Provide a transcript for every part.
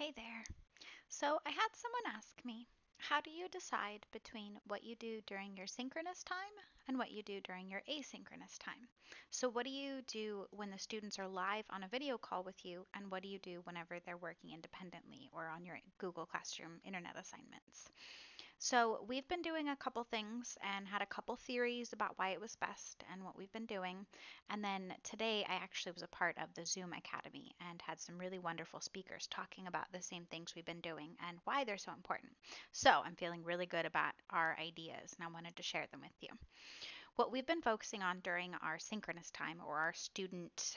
Hey there. So I had someone ask me, how do you decide between what you do during your synchronous time and what you do during your asynchronous time? So, what do you do when the students are live on a video call with you, and what do you do whenever they're working independently or on your Google Classroom internet assignments? So, we've been doing a couple things and had a couple theories about why it was best and what we've been doing. And then today, I actually was a part of the Zoom Academy and had some really wonderful speakers talking about the same things we've been doing and why they're so important. So, I'm feeling really good about our ideas and I wanted to share them with you. What we've been focusing on during our synchronous time or our student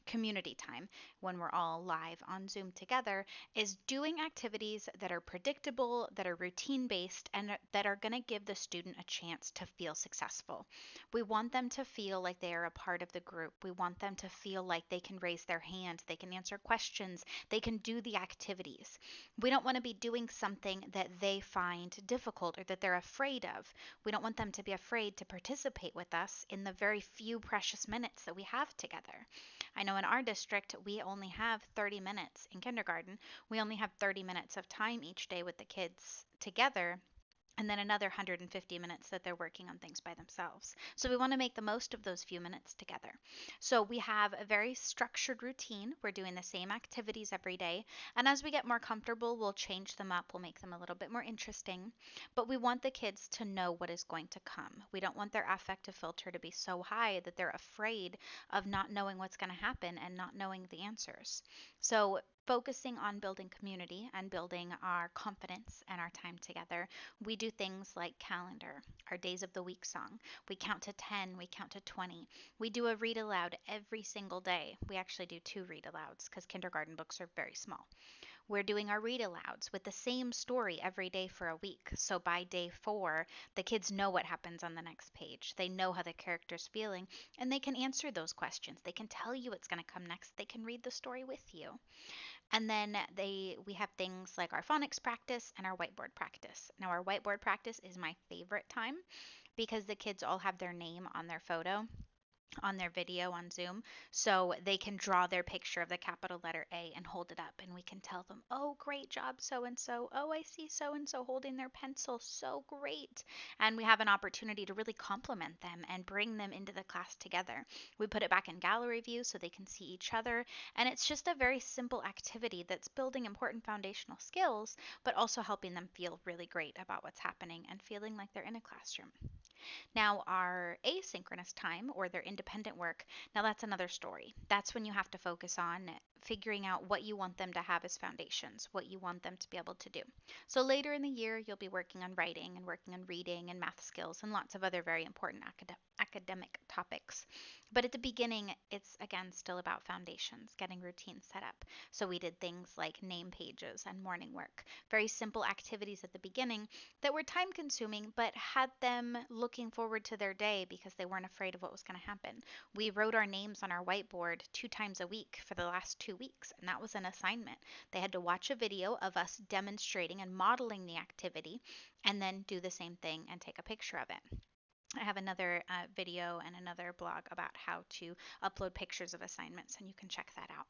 community time when we're all live on Zoom together is doing activities that are predictable, that are routine based, and that are going to give the student a chance to feel successful. We want them to feel like they are a part of the group. We want them to feel like they can raise their hand, they can answer questions, they can do the activities. We don't want to be doing something that they find difficult or that they're afraid of. We don't want them to be afraid to participate with us in the very few precious minutes that we have together. I know in our district, we only have 30 minutes in kindergarten. We only have 30 minutes of time each day with the kids together, and then another 150 minutes that they're working on things by themselves. So we want to make the most of those few minutes together. So we have a very structured routine. We're doing the same activities every day. And as we get more comfortable, we'll change them up. We'll make them a little bit more interesting. But we want the kids to know what is going to come. We don't want their affective filter to be so high that they're afraid of not knowing what's going to happen and not knowing the answers. So focusing on building community and building our confidence and our time together, we do things like calendar, our days of the week song. We count to 10, we count to 20. We do a read aloud every single day. We actually do two read alouds because kindergarten books are very small. We're doing our read alouds with the same story every day for a week. So by day 4, the kids know what happens on the next page. They know how the character's feeling and they can answer those questions. They can tell you what's going to come next. They can read the story with you. And then we have things like our phonics practice and our whiteboard practice. Now our whiteboard practice is my favorite time because the kids all have their name on their photo on their video on Zoom, so they can draw their picture of the capital letter A and hold it up, and we can tell them, oh, great job, so and so. Oh, I see so and so holding their pencil. So great. And we have an opportunity to really compliment them and bring them into the class together. We put it back in gallery view so they can see each other, and it's just a very simple activity that's building important foundational skills, but also helping them feel really great about what's happening and feeling like they're in a classroom. Now, our asynchronous time or their independent work, now that's another story. That's when you have to focus on figuring out what you want them to have as foundations, what you want them to be able to do. So later in the year, you'll be working on writing and working on reading and math skills and lots of other very important academic topics. But at the beginning, it's again still about foundations, getting routines set up. So we did things like name pages and morning work, very simple activities at the beginning that were time consuming, but had them looking forward to their day because they weren't afraid of what was going to happen. We wrote our names on our whiteboard 2 times a week for the last 2 weeks, and that was an assignment. They had to watch a video of us demonstrating and modeling the activity, and then do the same thing and take a picture of it. I have another video and another blog about how to upload pictures of assignments, and you can check that out.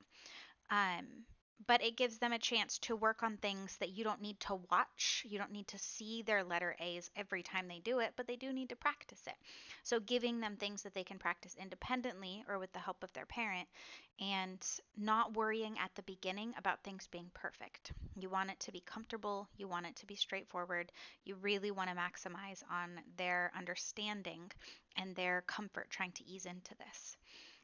Um, but it gives them a chance to work on things that you don't need to watch. You don't need to see their letter A's every time they do it, but they do need to practice it. So giving them things that they can practice independently or with the help of their parent, and not worrying at the beginning about things being perfect. You want it to be comfortable. You want it to be straightforward. You really want to maximize on their understanding and their comfort trying to ease into this.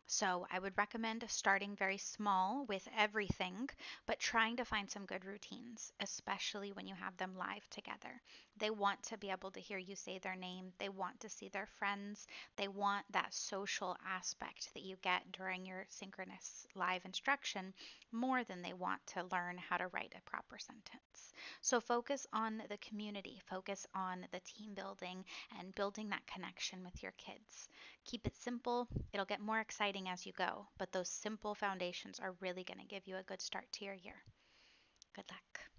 So I would recommend starting very small with everything, but trying to find some good routines, especially when you have them live together. They want to be able to hear you say their name. They want to see their friends. They want that social aspect that you get during your synchronous live instruction more than they want to learn how to write a proper sentence. So focus on the community, focus on the team building and building that connection with your kids. Keep it simple. It'll get more exciting as you go, but those simple foundations are really going to give you a good start to your year. Good luck.